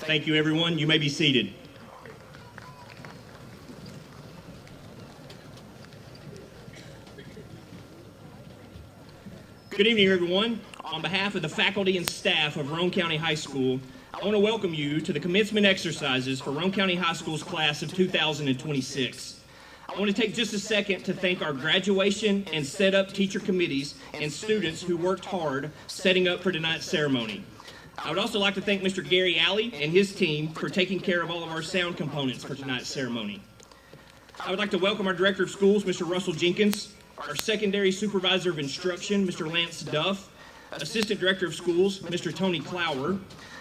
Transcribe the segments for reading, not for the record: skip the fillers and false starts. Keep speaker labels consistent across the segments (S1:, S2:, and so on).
S1: Thank you, everyone. You may be seated. Good evening, everyone. On behalf of the faculty and staff of Roane County High School, I want to welcome you to the commencement exercises for Roane County High School's class of 2026. I want to take just a second to thank our graduation and setup teacher committees and students who worked hard setting up for tonight's ceremony. I would also like to thank Mr. Gary Alley and his team for taking care of all of our sound components for tonight's ceremony. I would like to welcome our Director of Schools, Mr. Russell Jenkins, our Secondary Supervisor of Instruction, Mr. Lance Duff, Assistant Director of Schools, Mr. Tony Clower.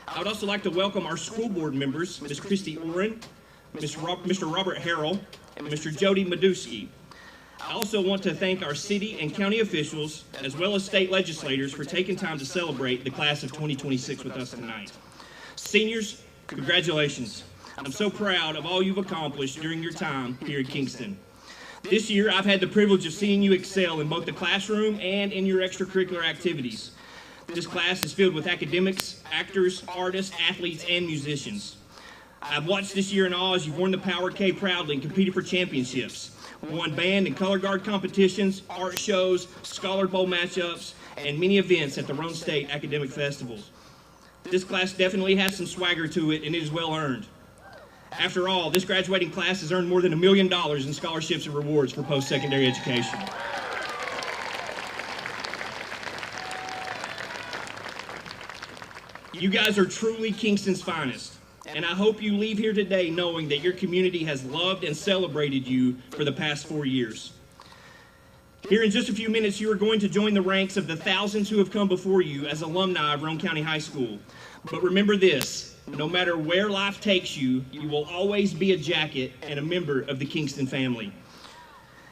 S1: I would also like to welcome our school board members, Ms. Christy Oren, Mr. Robert Harrell, and Mr. Jody Meduski. I also want to thank our city and county officials, as well as state legislators, for taking time to celebrate the class of 2026 with us tonight. Seniors, congratulations. I'm so proud of all you've accomplished during your time here at Kingston. This year, I've had the privilege of seeing you excel in both the classroom and in your extracurricular activities. This class is filled with academics, actors, artists, athletes, and musicians. I've watched this year in awe as you've worn the Power K proudly and competed for championships. Won band and color guard competitions, art shows, Scholar Bowl matchups, and many events at the Roane State Academic Festivals. This class definitely has some swagger to it, and it is well earned. After all, this graduating class has earned more than $1 million in scholarships and rewards for post-secondary education. You guys are truly Kingston's finest, and I hope you leave here today knowing that your community has loved and celebrated you for the past 4 years. Here in just a few minutes, you are going to join the ranks of the thousands who have come before you as alumni of Roane County High School. But remember this, no matter where life takes you, you will always be a jacket and a member of the Kingston family.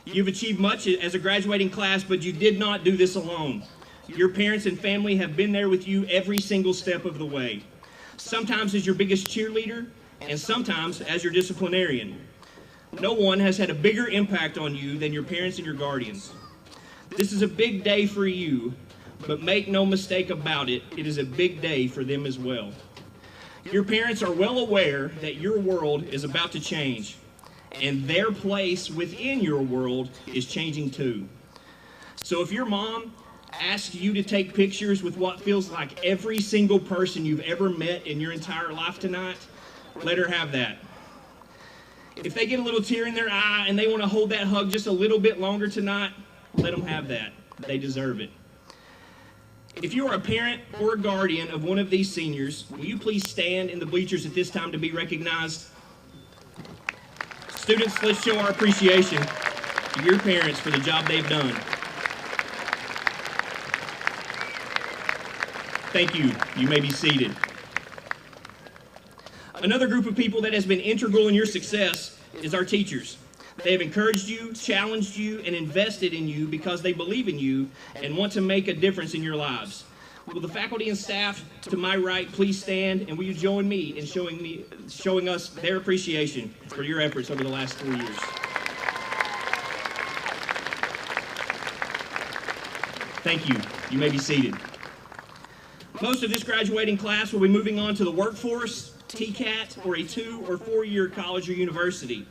S1: You've achieved much as a graduating class, but you did not do this alone. Your parents and family have been there with you every single step of the way. Sometimes as your biggest cheerleader, and sometimes as your disciplinarian. No one has had a bigger impact on you than your parents and your guardians. This is a big day for you, but make no mistake about it, it is a big day for them as well. Your parents are well aware that your world is about to change, and their place within your world is changing too. So if your mom asks you to take pictures with what feels like every single person you've ever met in your entire life tonight, let her have that. If they get a little tear in their eye and they want to hold that hug just a little bit longer tonight, let them have that. They deserve it. If you are a parent or a guardian of one of these seniors, will you please stand in the bleachers at this time to be recognized? Students, let's show our appreciation to your parents for the job they've done. Thank you. You may be seated. Another group of people that has been integral in your success is our teachers. They have encouraged you, challenged you, and invested in you because they believe in you and want to make a difference in your lives. Will the faculty and staff to my right please stand, and will you join me in showing us their appreciation for your efforts over the last 3 years? Thank you. You may be seated. Most of this graduating class will be moving on to the workforce, TCAT, or a 2- or 4-year college or university.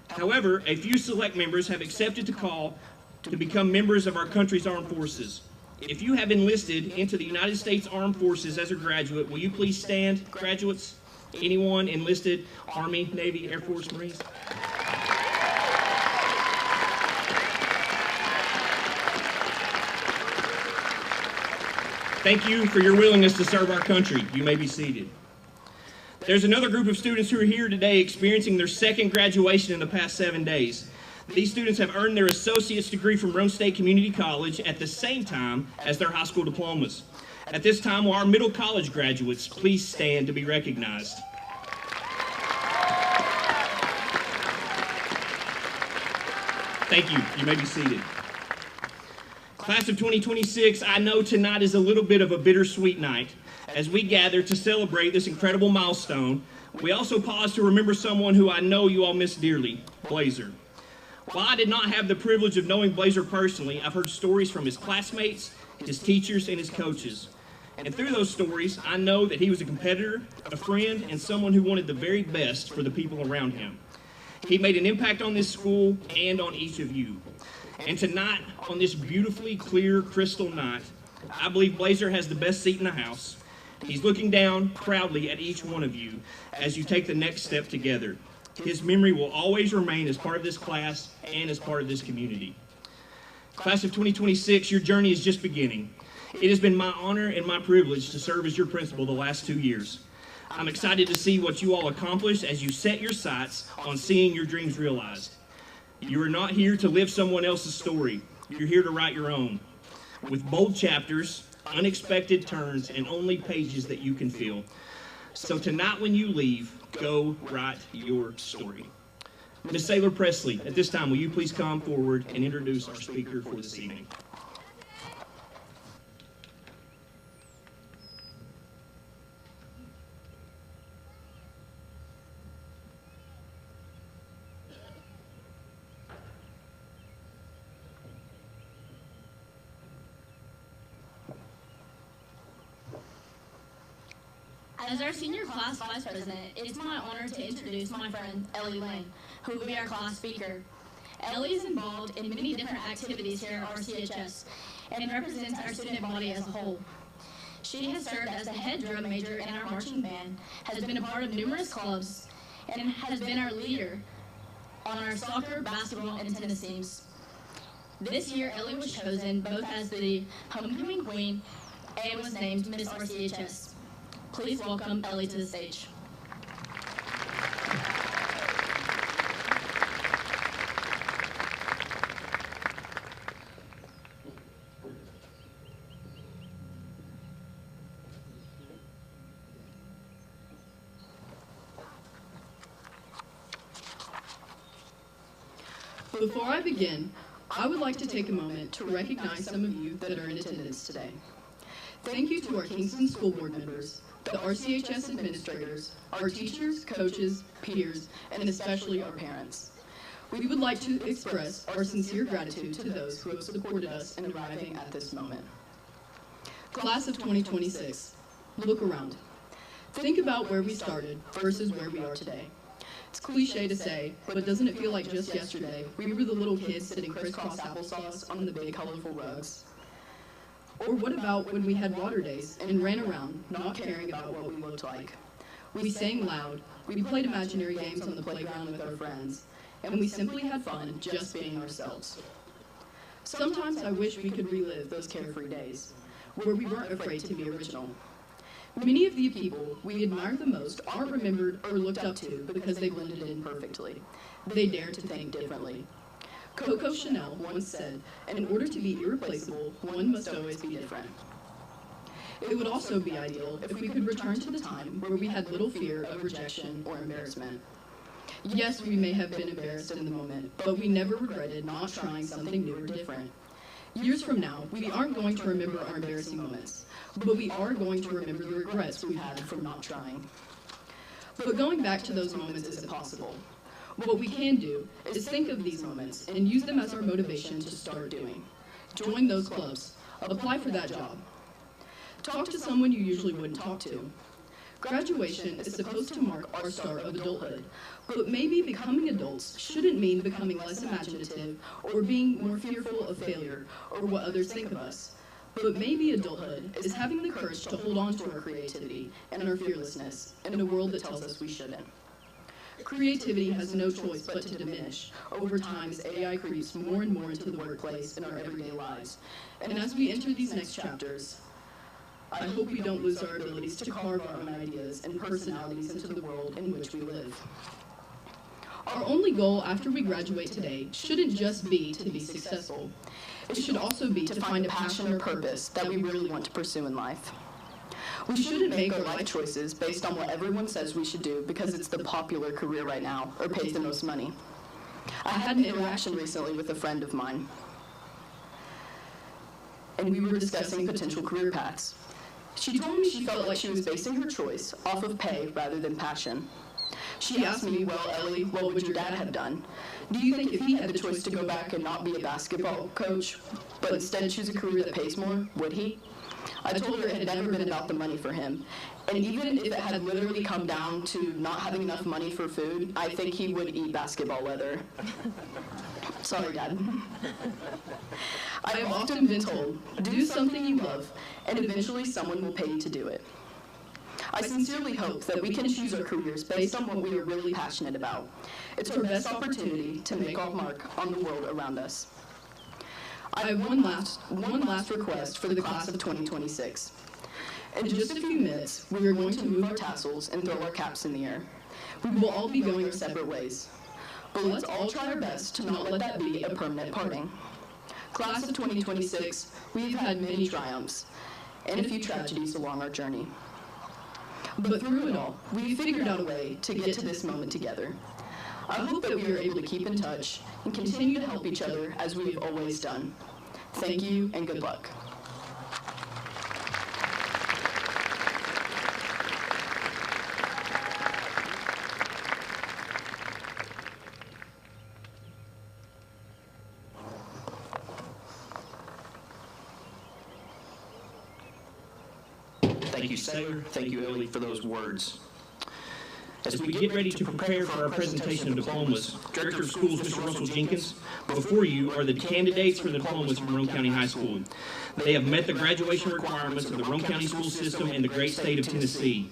S1: However, a few select members have accepted the call to become members of our country's armed forces. If you have enlisted into the United States Armed Forces as a graduate, will you please stand, graduates? Anyone enlisted, Army, Navy, Air Force, Marines? Thank you for your willingness to serve our country. You may be seated. There's another group of students who are here today experiencing their second graduation in the past 7 days. These students have earned their associate's degree from Roane State Community College at the same time as their high school diplomas. At this time, will our middle college graduates please stand to be recognized? Thank you. You may be seated. Class of 2026, I know tonight is a little bit of a bittersweet night. As we gather to celebrate this incredible milestone, we also pause to remember someone who I know you all miss dearly, Blazer. While I did not have the privilege of knowing Blazer personally, I've heard stories from his classmates, his teachers, and his coaches. And through those stories, I know that he was a competitor, a friend, and someone who wanted the very best for the people around him. He made an impact on this school and on each of you. And tonight, on this beautifully clear crystal night, I believe Blazer has the best seat in the house. He's looking down proudly at each one of you as you take the next step together. His memory will always remain as part of this class and as part of this community. Class of 2026, your journey is just beginning. It has been my honor and my privilege to serve as your principal the last 2 years. I'm excited to see what you all accomplish as you set your sights on seeing your dreams realized. You are not here to live someone else's story. You're here to write your own, with bold chapters, unexpected turns, and only pages that you can feel. So tonight when you leave, go write your story. Ms. Saylor Presley, at this time, will you please come forward and introduce our speaker for this evening?
S2: As our senior class vice president, it's my honor to introduce my friend, Ellie Lane, who will be our class speaker. Ellie is involved in many different activities here at RCHS and represents our student body as a whole. She has served as the head drum major in our marching band, has been a part of numerous clubs, and has been our leader on our soccer, basketball, and tennis teams. This year, Ellie was chosen both as the homecoming queen and was named Miss RCHS. Please welcome Ellie to the stage.
S3: Before I begin, I would like to take a moment to recognize some of you that are in attendance today. Thank you to our Kingston School Board members, the RCHS administrators, our teachers, coaches, peers, and especially our parents. We would like to express our sincere gratitude to those who have supported us in arriving at this moment. Class of 2026, look around. Think about where we started versus where we are today. It's cliche to say, but doesn't it feel like just yesterday we were the little kids sitting crisscross applesauce on the big colorful rugs? Or what about when we had water days and ran around, not caring about what we looked like? We sang loud, we played imaginary games on the playground with our friends, and we simply had fun just being ourselves. Sometimes I wish we could relive those carefree days, where we weren't afraid to be original. Many of the people we admire the most aren't remembered or looked up to because they blended in perfectly. They dared to think differently. Coco Chanel once said, in order to be irreplaceable, one must always be different. It would also be ideal if we could return to the time where we had little fear of rejection or embarrassment. Yes, we may have been embarrassed in the moment, but we never regretted not trying something new or different. Years from now, we aren't going to remember our embarrassing moments, but we are going to remember the regrets we had from not trying. But going back to those moments isn't possible. What we can do is think of these moments and use them as our motivation to start doing. Join those clubs. Apply for that job. Talk to someone you usually wouldn't talk to. Graduation is supposed to mark our start of adulthood, but maybe becoming adults shouldn't mean becoming less imaginative or being more fearful of failure or what others think of us. But maybe adulthood is having the courage to hold on to our creativity and our fearlessness in a world that tells us we shouldn't. Creativity has no choice but to diminish over time as AI creeps more and more into the workplace and our everyday lives. And as we enter these next chapters, I hope we don't lose our abilities to carve our own ideas and personalities into the world in which we live. Our only goal after we graduate today shouldn't just be to be successful. It should also be to find a passion or purpose that we really want to pursue in life. We shouldn't make our life choices based on what everyone says we should do because it's the popular career right now or pays the most money. I had an interaction recently with a friend of mine, and we were discussing potential career paths. She told me she felt like she was basing her choice off of pay rather than passion. She asked me, well, Ellie, what would your dad have done? Do you think if he had the choice to go back and not be a basketball coach, but instead choose a career that pays more, would he? I told her it had never been about the money for him. And even if it had literally come down to not having enough money for food, I think he would eat basketball leather. Sorry, Dad. I have often been told, do something you love, and eventually someone will pay you to do it. I sincerely hope that we can choose our careers based on what we are really passionate about. It's our best opportunity to make our mark on the world around us. I have one last request for the class of 2026. In just a few minutes, we are going to move our tassels and throw our caps in the air. We will all be going our separate ways. But let's all try our best to not let that be a permanent parting. Class of 2026, we've had many triumphs and a few tragedies along our journey. But through it all, we figured out a way to get to this moment together. I hope that we are able to keep in touch and continue to help each other as we've always done. Thank you and good luck.
S1: Thank you, Sailor. Thank you, Ellie, for those words. As we get ready to prepare for our presentation of diplomas, Director of Schools, Mr. Russell Jenkins, before you are the candidates for the diplomas from Roane County High School. They have met the graduation requirements of the Roane County school system and the great state of Tennessee.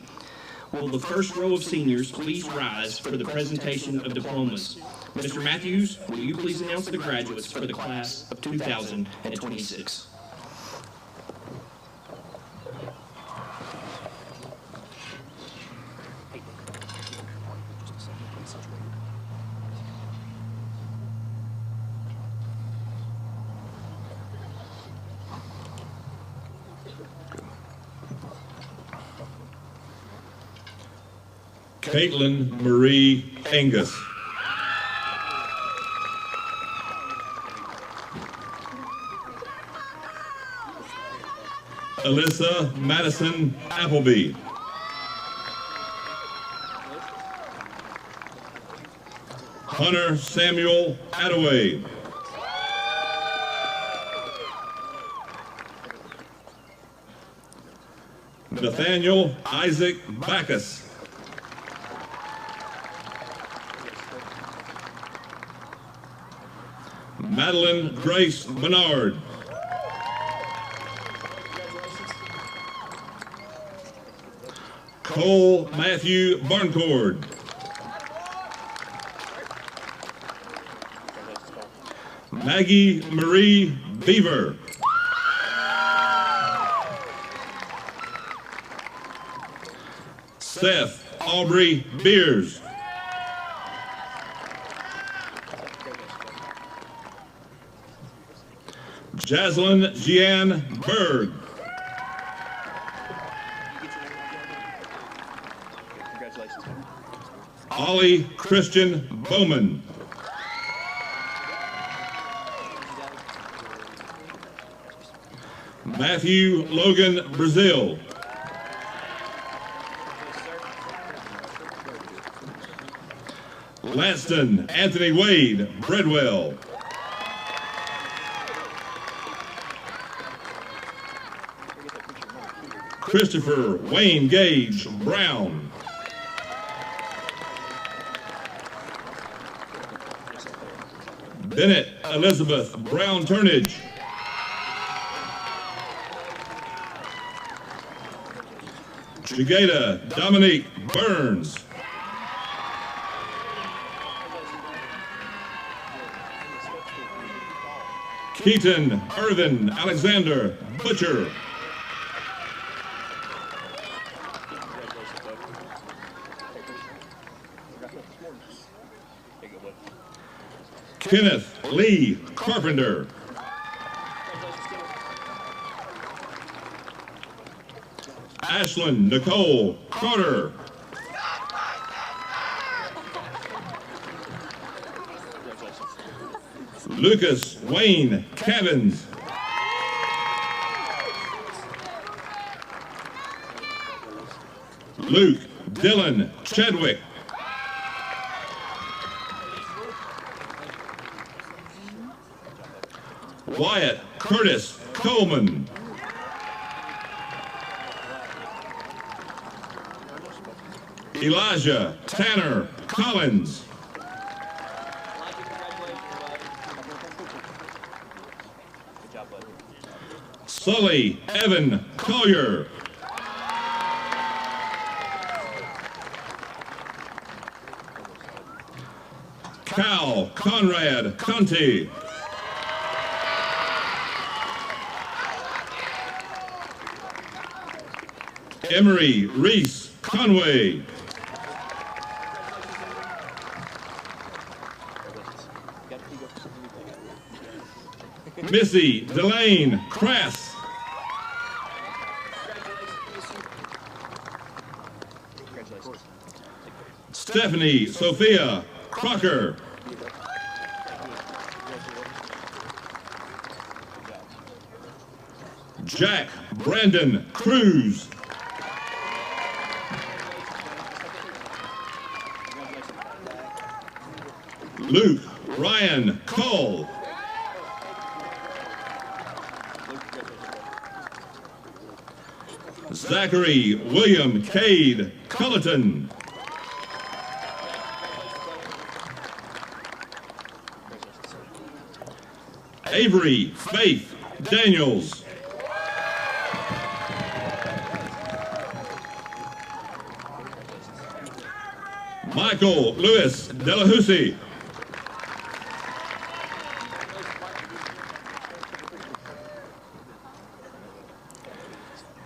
S1: Will the first row of seniors please rise for the presentation of diplomas? Mr. Matthews, will you please announce the graduates for the class of 2026?
S4: Caitlin Marie Angus. Alyssa Madison Appleby. Hunter Samuel Attaway. Nathaniel Isaac Backus. Madeline Grace Menard. Cole Matthew Barncord. Maggie Marie Beaver. Seth Aubrey Beers. Jaslyn Jeanne Berg. Ollie Christian Bowman. Matthew Logan Brazil. Lanston Anthony Wade Breadwell. Christopher Wayne Gage Brown. Bennett Elizabeth Brown Turnage. Jageda Dominique Burns. Keaton Irvin Alexander Butcher. Kenneth Lee Carpenter. Ashlyn Nicole Carter. Lucas Wayne Cavins. Luke Dylan Chadwick. Wyatt Curtis Coleman. Elijah Tanner Collins. Sully Evan Collier. Cal Conrad Conti. Emery Reese Conway. Missy Delane Crass. Stephanie Sophia Crocker. Jack Brandon Cruz. Luke Ryan Cole. Zachary William Cade Culleton. Avery Faith Daniels. Michael Lewis Delahousie.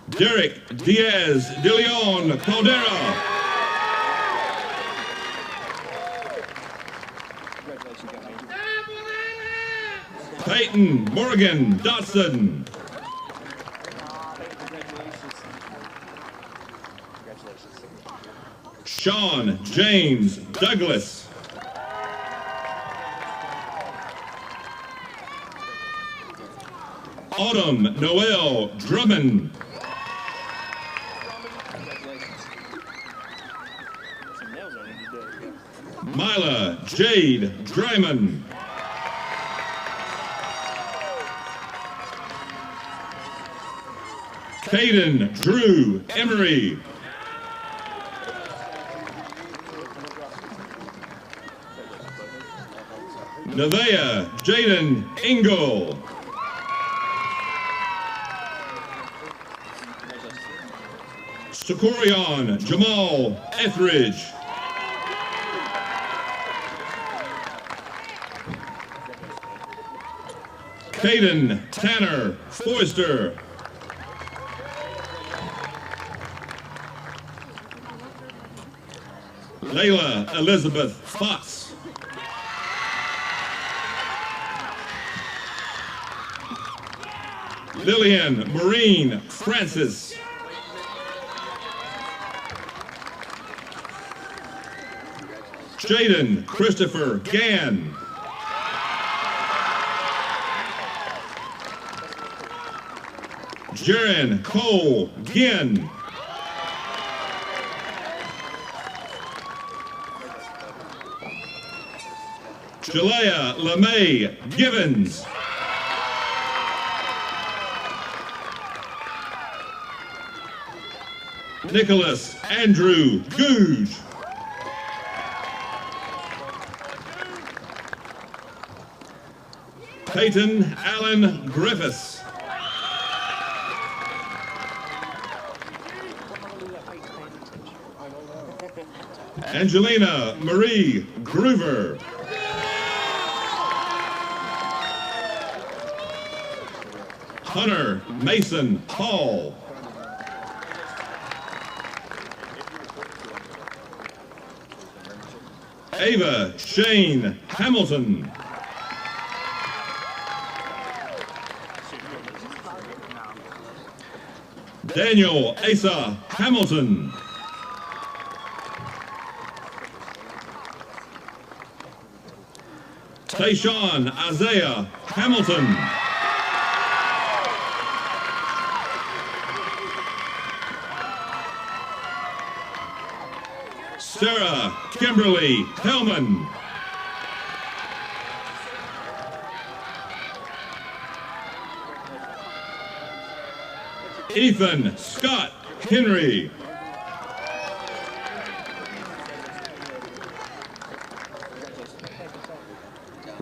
S4: Derek Diaz de Leon Caldera. Peyton Morgan Dotson. Sean James Douglas. Autumn Noel Drummond. Mila Jade Dryman. Caden Drew Emery. Nevaeh Jaden Engel. Sokorion Jamal Etheridge. Caden Tanner Forster. Layla Elizabeth Fox. Lillian Maureen Francis. Jaden Christopher Gann. Jaron Cole Ginn. Jalea LeMay Givens. Nicholas Andrew Gouge. Peyton Allen Griffiths. Angelina Marie Groover. Hunter Mason Hall. Ava Shane Hamilton. Daniel Asa Hamilton. Tayshawn Isaiah Hamilton. Sarah Kimberly Hellman. Ethan Scott Henry.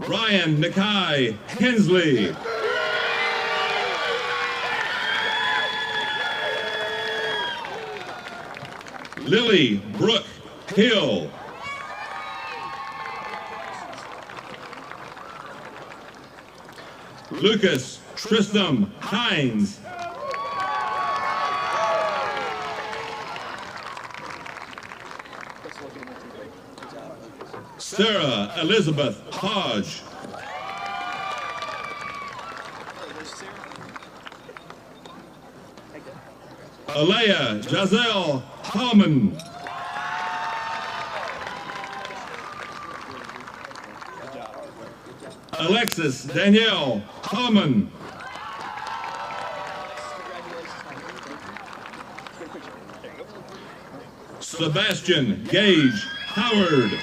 S4: Ryan Nakai Hensley. Lily Brooke Hill. Lucas Tristram Hines. Sarah Elizabeth Hodge. Alea Giselle Hallman. Alexis Danielle Hallman. Sebastian Gage Howard.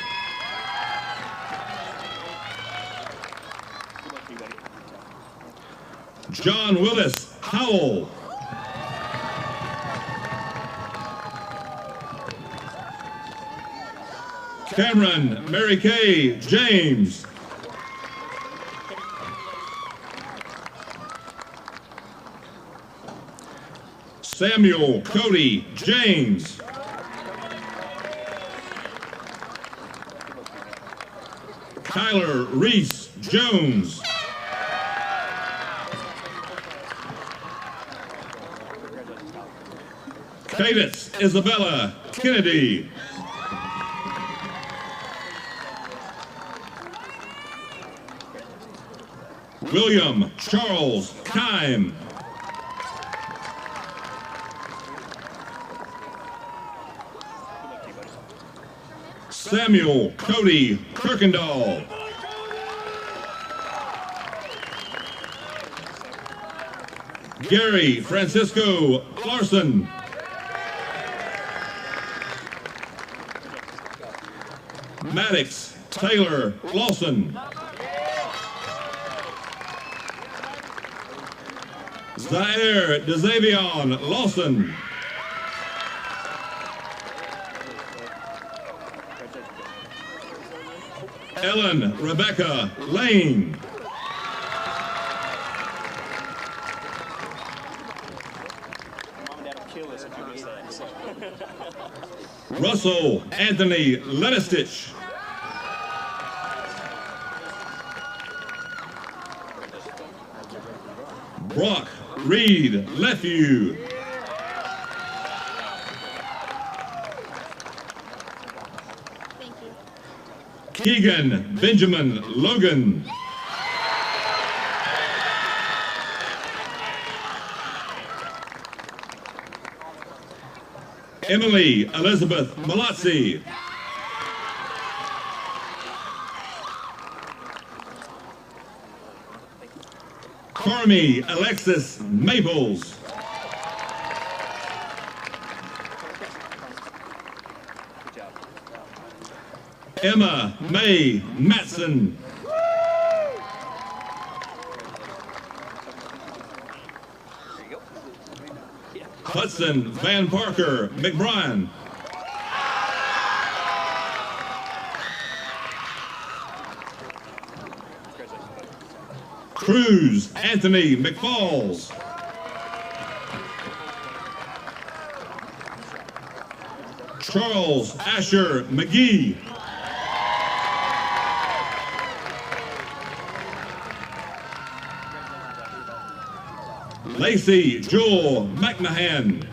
S4: John Willis Howell. Cameron Mary Kay James. Samuel Cody James. Kyler Reese Jones. Cadence Isabella Kennedy. William Charles Kime. Samuel Cody Kirkendall. Gary Francisco Larson. Maddox Taylor Lawson. Zaire Desavion Lawson. Ellen Rebecca Lane. Russell Anthony Lenistich. Brock Reed Lefew. Keegan Benjamin Logan. Emily Elizabeth Malazzi. Carmi Alexis Maples. Emma Mae Matson. Hudson Van Parker McBrien. Cruz Anthony McFalls. Charles Asher McGee. Lacey Joel McMahon.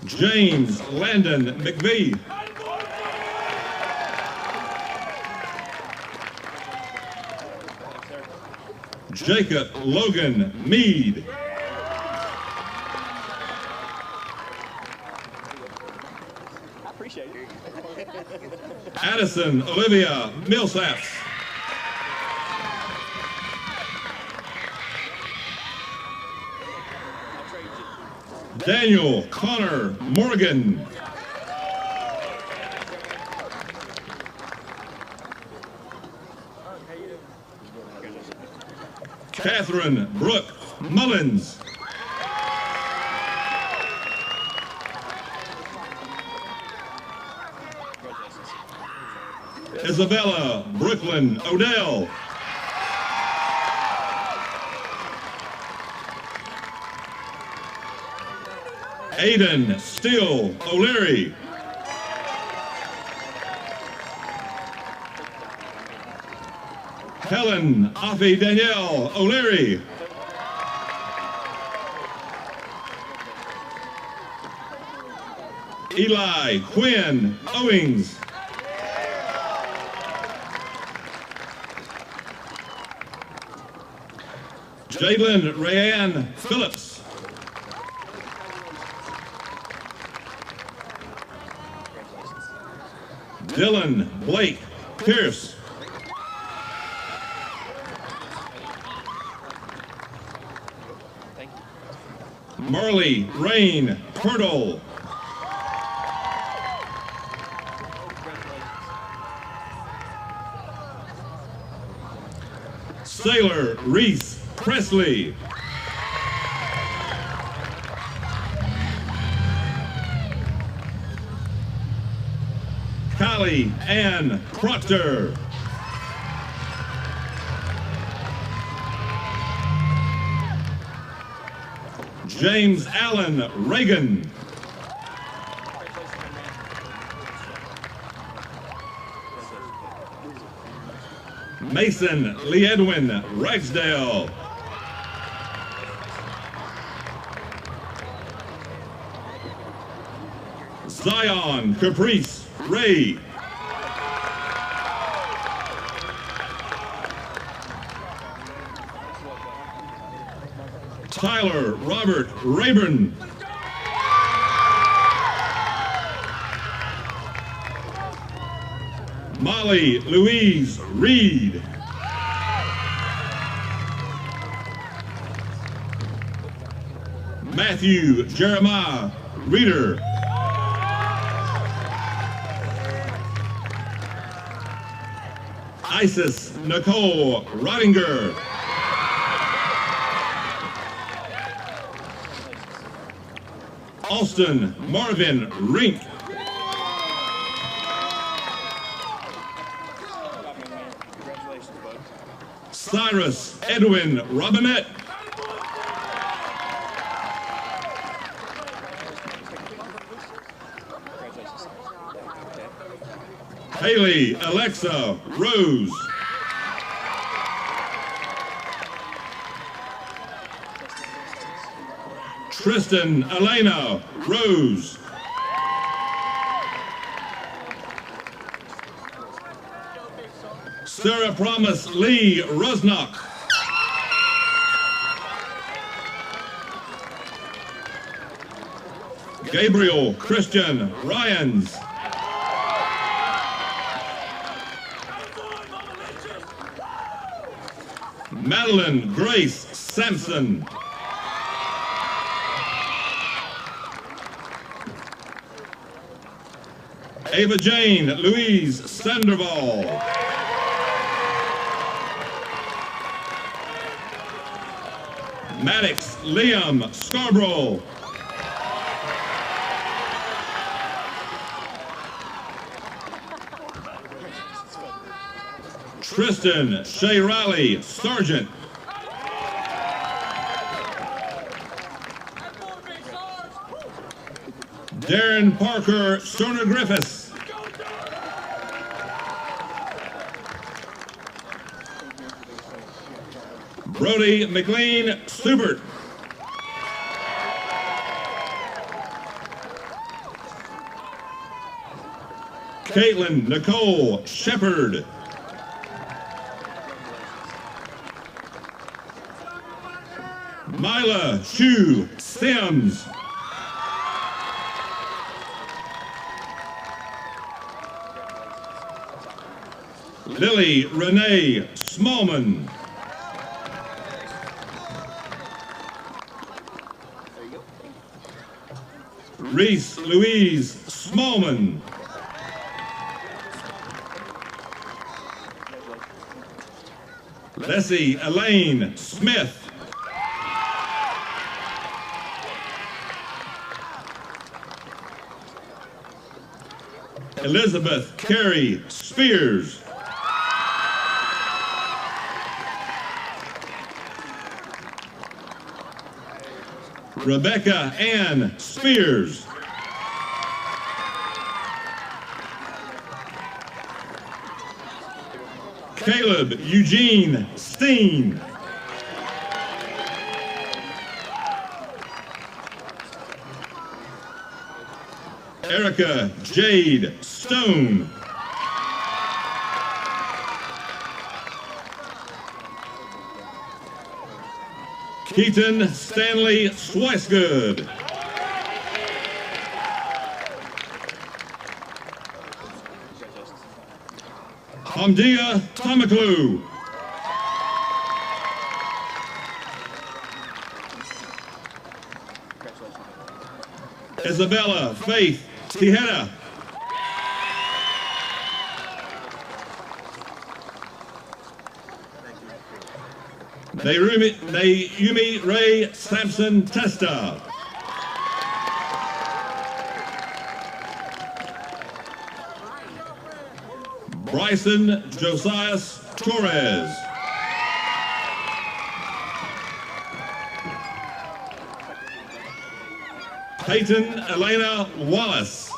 S4: James Landon McVie. Jacob Logan Mead. Addison Olivia Millsaps. Daniel Connor Morgan. Catherine Brooke Mullins. Isabella Brooklyn Odell. Aiden Steele O'Leary. Helen Afi Danielle O'Leary. Eli Quinn Owings. Jalen Rayanne Phillips. Dylan Blake Pierce. Marley Rain Turtle. Sailor Reese Presley. Callie Ann Proctor. James Allen Reagan. Mason Lee Edwin Ragsdale. Zion Caprice Ray. Tyler Robert Rayburn. Molly Louise Reed. Matthew Jeremiah Reeder. Isis Nicole Rottinger. Austin Marvin Rink. Cyrus Edwin Robinette. Haley Alexa Rose. Tristan Elena Rose. Sarah Promise Lee Rusnock. Gabriel Christian Ryans. Madeline Grace Sampson. Ava Jane Louise Sandoval. Maddox Liam Scarborough. Tristan Shea Riley Sargent. Darren Parker Stoner Griffiths. Brody McLean Stubert. Caitlin Nicole Shepard. Mila Shue Sims. Lily Renee Smallman. Reese Louise Smallman. Leslie Elaine Smith. Elizabeth Carey Spears. Rebecca Ann Spears. Caleb Eugene Steen. Erica Jade Stone. Keaton Stanley Swicegood. Hamdia Tamaklu. Isabella Faith Tejeda. Naomi Ray Sampson Testa. Bryson Josias Torres. Peyton Elena Wallace.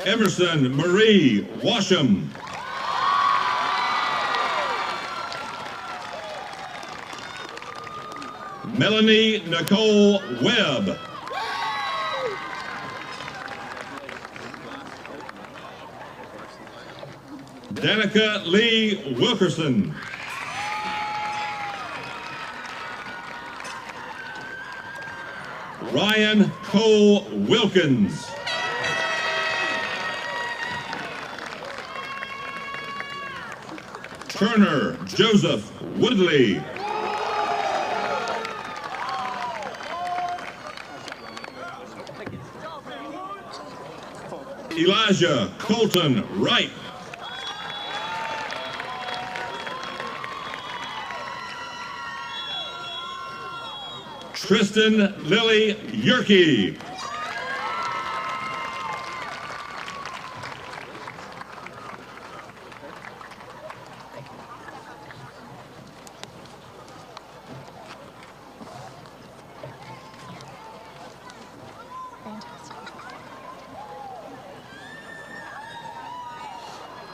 S4: Emerson Marie Washam. Melanie Nicole Webb. Danica Lee Wilkerson. Ryan Cole Wilkins. Turner Joseph Woodley. Elijah Colton Wright. Tristan Lily Yerke.
S5: Fantastic.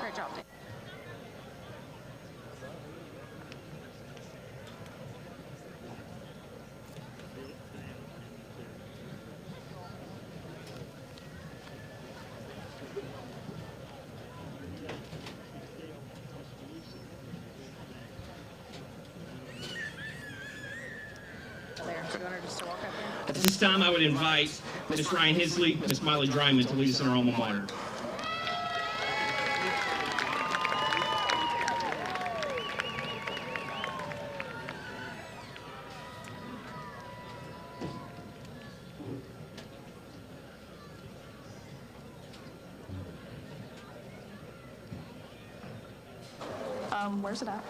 S5: Great job. Do you want her just to walk up there?
S1: At this time, I would invite Ms. Ryan Hensley, Ms. Miley Dryman to lead us in our alma mater.
S5: Where's it at?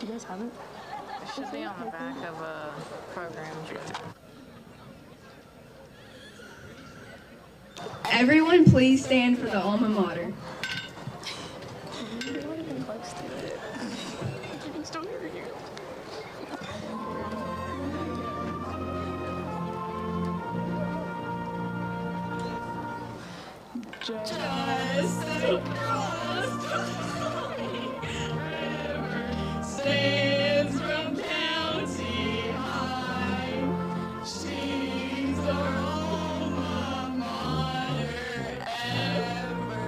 S5: Do you guys have it? It should be on the back of a program.
S3: Everyone please stand for the alma mater.
S5: You're not even close to it. You can still hear you.
S3: Stands from county high. She's our alma mater ever.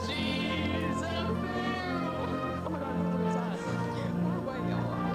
S3: She's a
S5: Oh my god, what is that? Wait, y'all.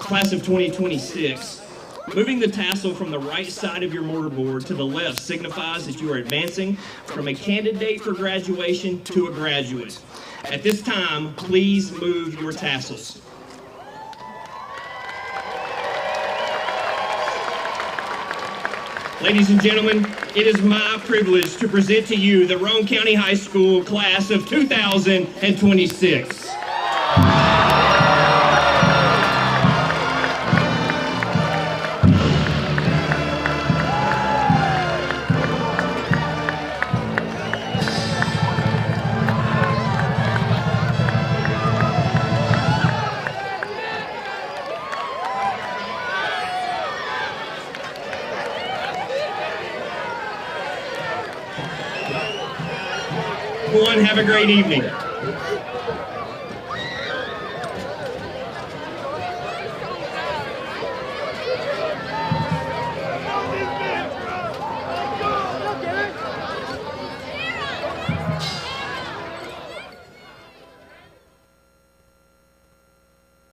S1: class of 2026. Moving the tassel from the right side of your mortarboard to the left signifies that you are advancing from a candidate for graduation to a graduate. At this time, please move your tassels. Ladies and gentlemen, it is my privilege to present to you the Roane County High School class of 2026. Everyone, have a great evening.